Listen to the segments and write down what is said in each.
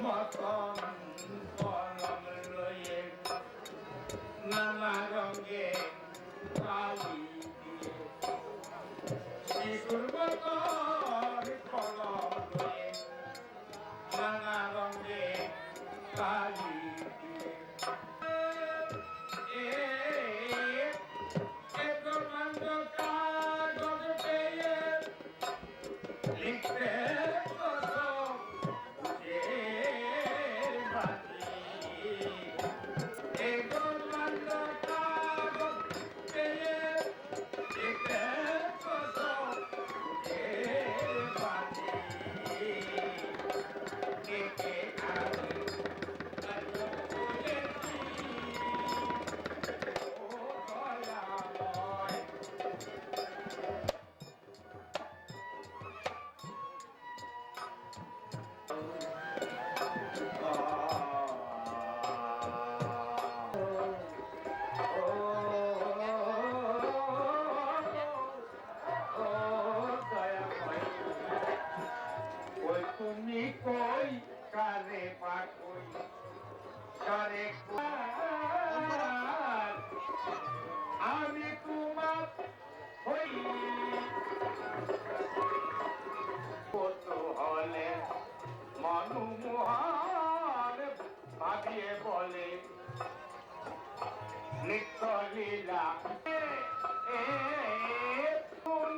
মতন কলম লয়ে নানা রঙে কালি দিয়ে শিশুর মতন কলম লয়ে নানা রঙে কালি দিয়ে লিখতে তুমি কই কারে পাকই কারে আমি তোমার হই কত হলে মনুমোহন ভাবিয়ে বলে নিত্য লীলা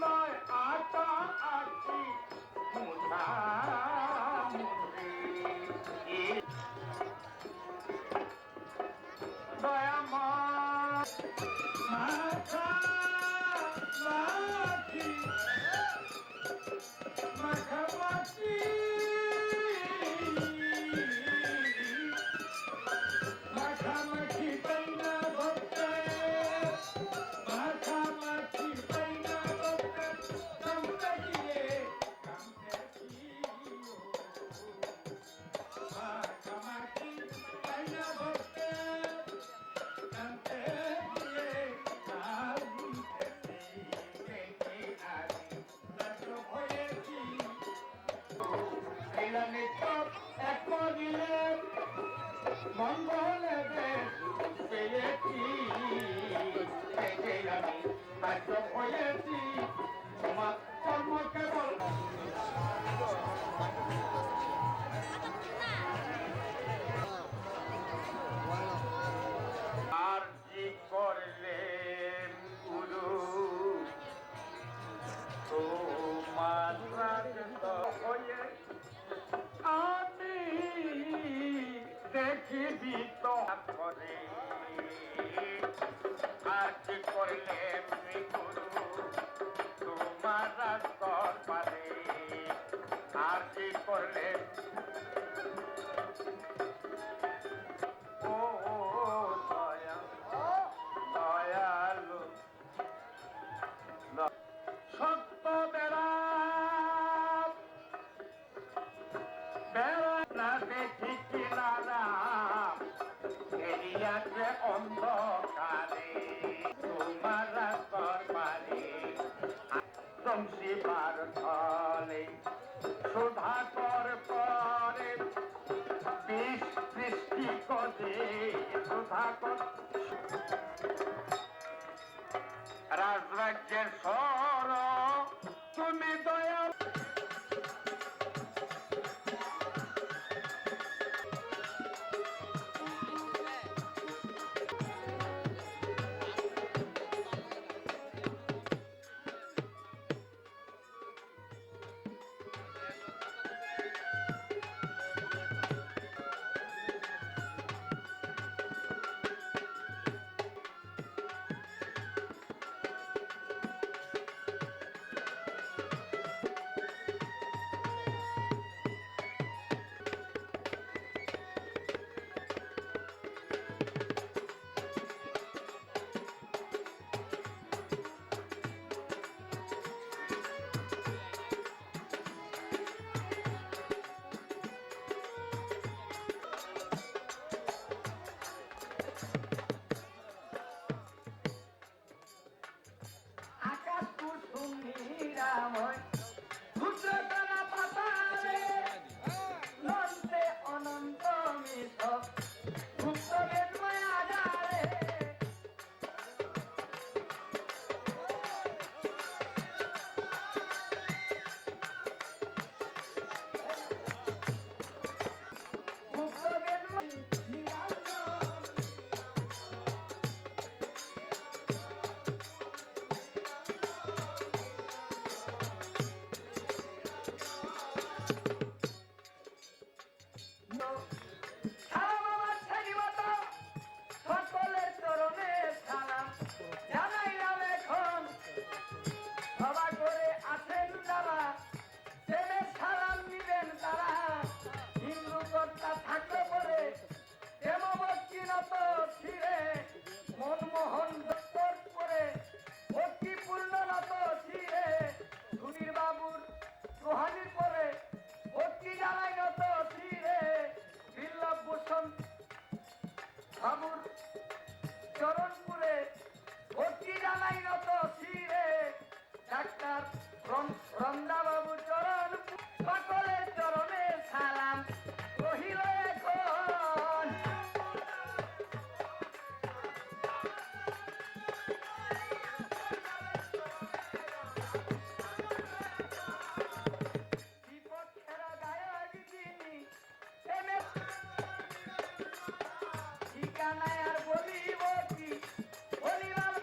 নয় আটা আছি মুঠা দয়া মাথা মাখি মাখামাখি মাখামাখি বাইনা ভক্তে মাখামাখি বাইনা ভক্তে কামতে গিয়ে কামতে গিয়ে মাখামাখি বাইনা ভক্তে কামতে গিয়ে কামতে দেখে আছি তাতো হয়েছি এলা নিত্য এক দিলে মঙ্গল পেয়েছি দেখে আমি তাতো হয়েছি তোমার কর্ম কেবল আর কি করলেন গুরু তোমার হয়ে আমি দেখিবি তো করে আর কি করলেন গুরু তোমার রাস্তর পারে আর কি করলেন ও দয়া দয়ালু সত্য বেড়া বেড়া না দেখি কিনারা এরিয়াতে অন্ধকারে তোমার রাস্তর পারে জমশিবার ফলে সুধাকর পরে বিষ সৃষ্টি করে সুধাকর রাজরাজ্যের সর তুমি দয়া নাময় পুত্র তারা পাতারে নন্দে অনন্ত রন্দা বাবু চরণ সকলের চরণে সালাম রহিল এখন বিপক্ষের গায়ক যিনি ঠিকানায় আর বলিব কি বলিবার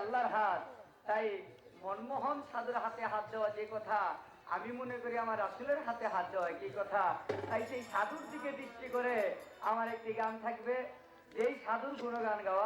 আল্লাহর হাত তাই মনমোহন সাধুর হাতে হাত দেওয়া যে কথা আমি মনে করি আমার রাসূলের হাতে হাত দেওয়া কি কথা তাই সেই সাধুর দিকে দৃষ্টি করে আমার একটি গান থাকবে যেই সাধুর গুণগান গাওয়া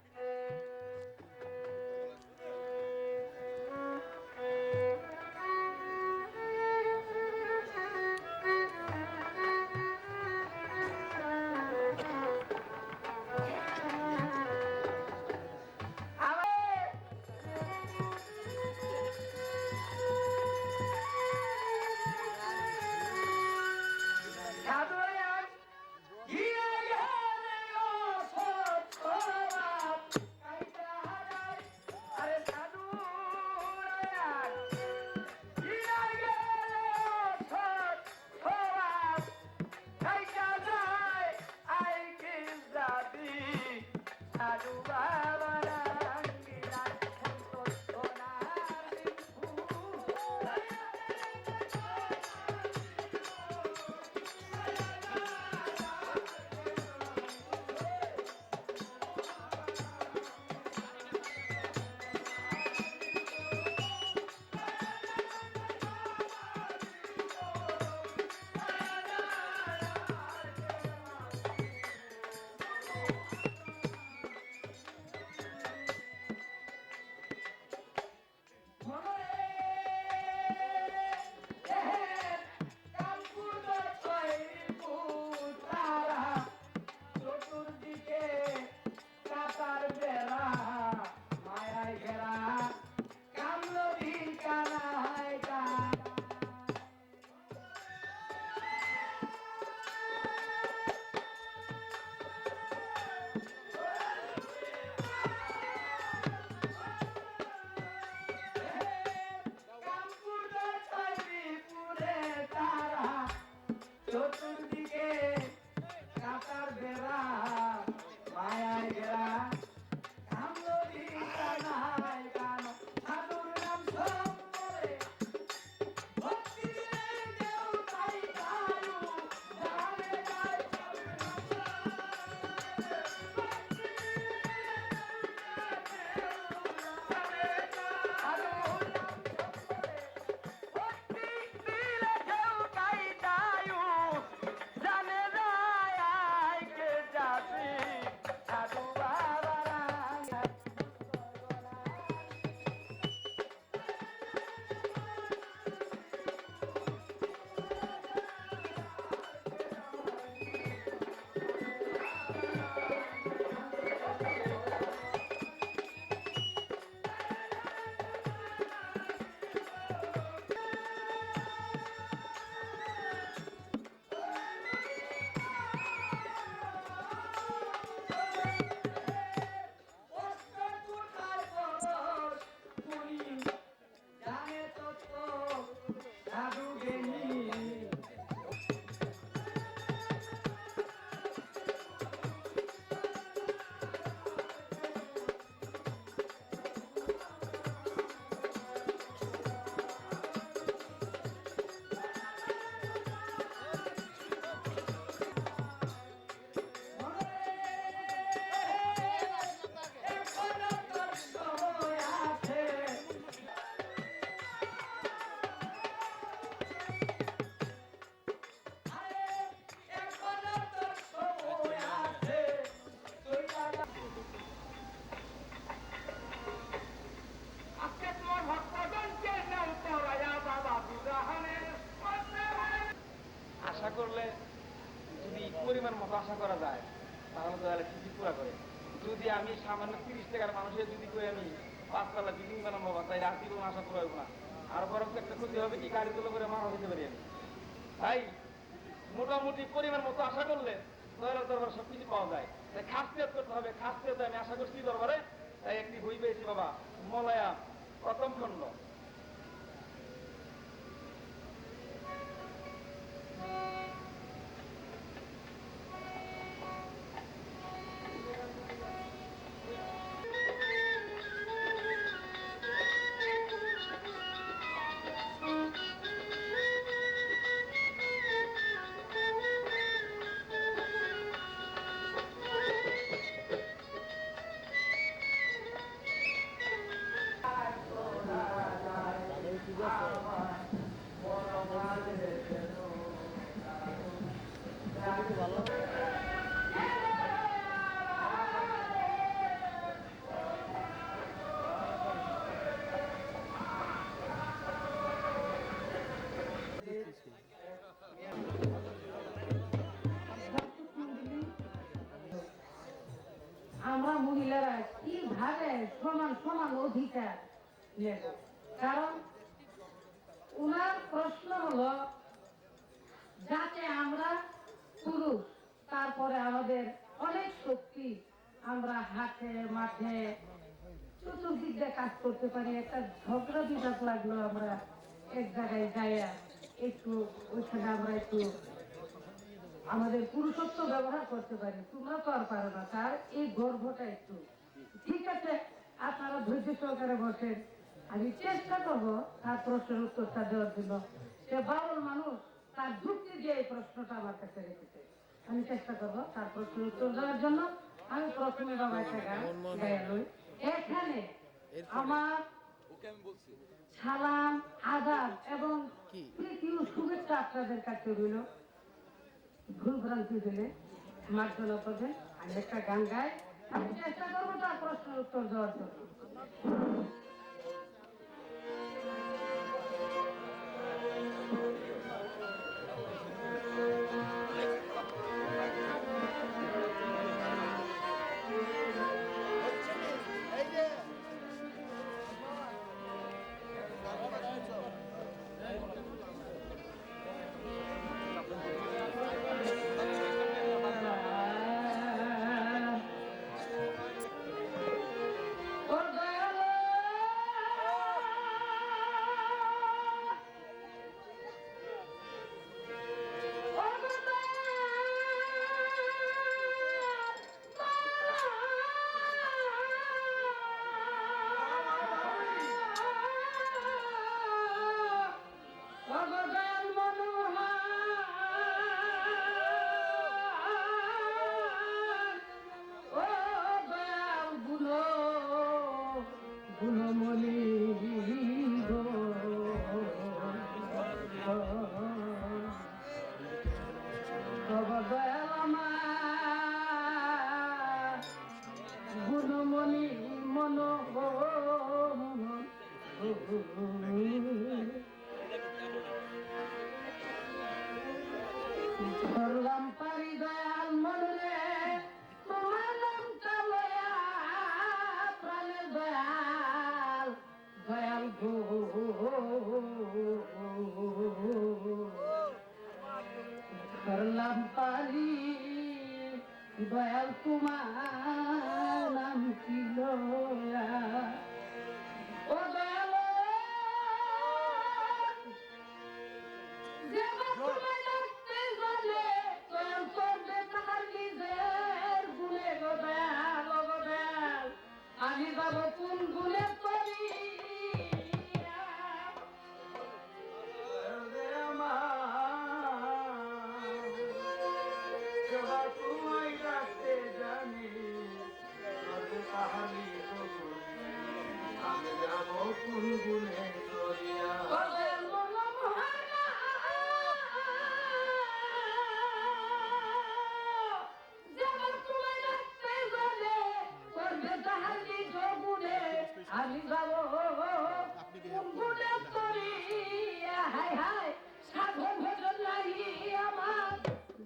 সাধুরা গিয়ে গেলে অসৎ আশা করা যায় তাহলে তো তাহলে ঠিকই পুরা করে। যদি আমি সামান্য 30 টাকার মানুষের যদি করে আমি 5 তলা বিল্ডিং বানাবো তাই রাত্রি কোনো আশা করা হবে না। আর বরং একটা ক্ষতি হবে কি গাড়ি তুলে করে মারা যেতে পারি আমি। তাই মোটামুটি পরিমাণ মতো আশা করলে দয়ালের দরবার সবকিছু পাওয়া যায়। তাই খাসিয়ত করতে হবে, খাসিয়ত আমি আশা করছি দরবারে। তাই একটি বই পেয়েছি বাবা, মলয়া প্রথম খণ্ড। আমরা মহিলারা কিভাবে সমান সমান অধিকার নেব? কারণ উনার প্রশ্ন হলো যাতে আমরা পুরুষ, তারপরে আমাদের অনেক শক্তি, আমরা হাতে মাঠে চতুর্দিক দিয়ে কাজ করতে পারি। একটা ঝগড়া বিবাদ লাগলো, আমরা এক জায়গায় যাইয়া একটু ওইখানে আমরা একটু আমাদের পুরুষত্ব ব্যবহার করতে পারি। তোমরা তো আর পারো না, তার এই গর্বটা একটু। ঠিক আছে, আপনারা ধৈর্য সহকারে বসেন, আমি চেষ্টা করবো তার প্রশ্নের উত্তরটা দেওয়ার জন্য। সে বাউল মানুষ, তার যুক্তি দিয়ে এই প্রশ্নটা আমার কাছে রেখেছে, আমি চেষ্টা করবো তার প্রশ্নের উত্তর দেওয়ার জন্য। আমি প্রথমে বাবা একটা গান গাইয়া লই। এখানে আমার সালাম, আদাব এবং প্রীতি ও শুভেচ্ছা আপনাদের কাছে রইল। ভুল ভ্রান্তি দিলে মার্জনা করবেন। আমি একটা গান গাই, আমি চেষ্টা করবো তার প্রশ্নের উত্তর দেওয়ার জন্য। গুণমণি মন করলাম পারি দয়াল মনে তোমার নামটা লয়া প্রাণের দয়াল দয়াল গো করলাম পারি দয়াল তোমার নাম কি লয়া ও দয়াল আমি যাব কোন গুণে করি তোমায় রাখতে জানি আমি যাব কোন গুণে করিয়া আমি যাব গুণে করি হাই হাই সাধন ভজন লাগি আমার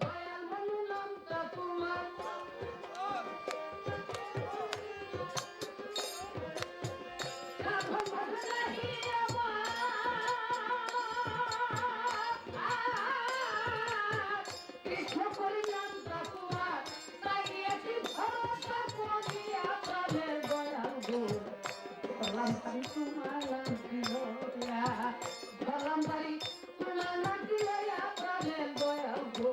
দয়াল মনু নামটা তুমি বাড়ি তোমার নাম ছিল ধরলাম বাড়ি তোমার নাম ছিল প্রাণের দয়াল গো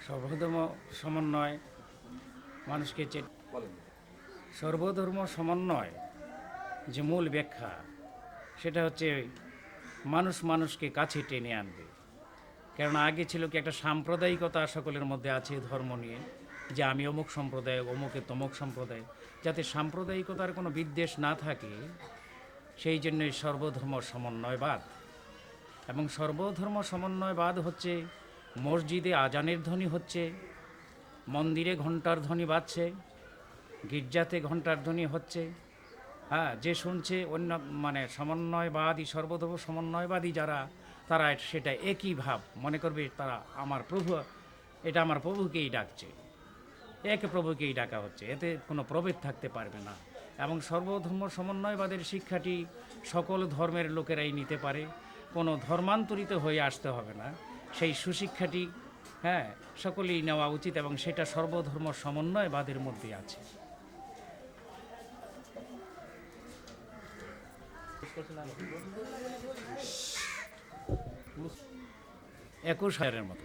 সর্বধর্ম সমন্বয় মানুষকে সর্বধর্ম সমন্বয় যে মূল ব্যাখ্যা সেটা হচ্ছে মানুষ মানুষকে কাছে টেনে আনবে। কেননা আগে ছিল কি একটা সাম্প্রদায়িকতা সকলের মধ্যে আছে ধর্ম নিয়ে, যে আমি অমুক সম্প্রদায়, অমুকে তমুক সম্প্রদায়, যাতে সাম্প্রদায়িকতার কোনো বিদ্বেষ না থাকে সেই জন্যই সর্বধর্ম সমন্বয়বাদ। এবং সর্বধর্ম সমন্বয়বাদ হচ্ছে মসজিদে আজানের ধ্বনি হচ্ছে, মন্দিরে ঘণ্টার ধ্বনি বাজছে, গির্জাতে ঘণ্টার ধ্বনি হচ্ছে, হ্যাঁ, যে শুনছে অন্য মানে সমন্বয়বাদী সর্বধর্ম সমন্বয়বাদী যারা, তারা সেটা একই ভাব মনে করবে, তারা আমার প্রভু, এটা আমার প্রভুকেই ডাকছে, এক প্রভুকেই ডাকা হচ্ছে, এতে কোনো প্রভেদ থাকতে পারবে না। এবং সর্বধর্ম সমন্বয়বাদের শিক্ষাটি সকল ধর্মের লোকেরাই নিতে পারে, কোনো ধর্মান্তরিত হয়ে আসতে হবে না, সেই সুশিক্ষাটি হ্যাঁ সকলেই নেওয়া উচিত, এবং সেটা সর্বধর্ম সমন্বয়বাদের মধ্যে আছে। 21,000-এর মতো।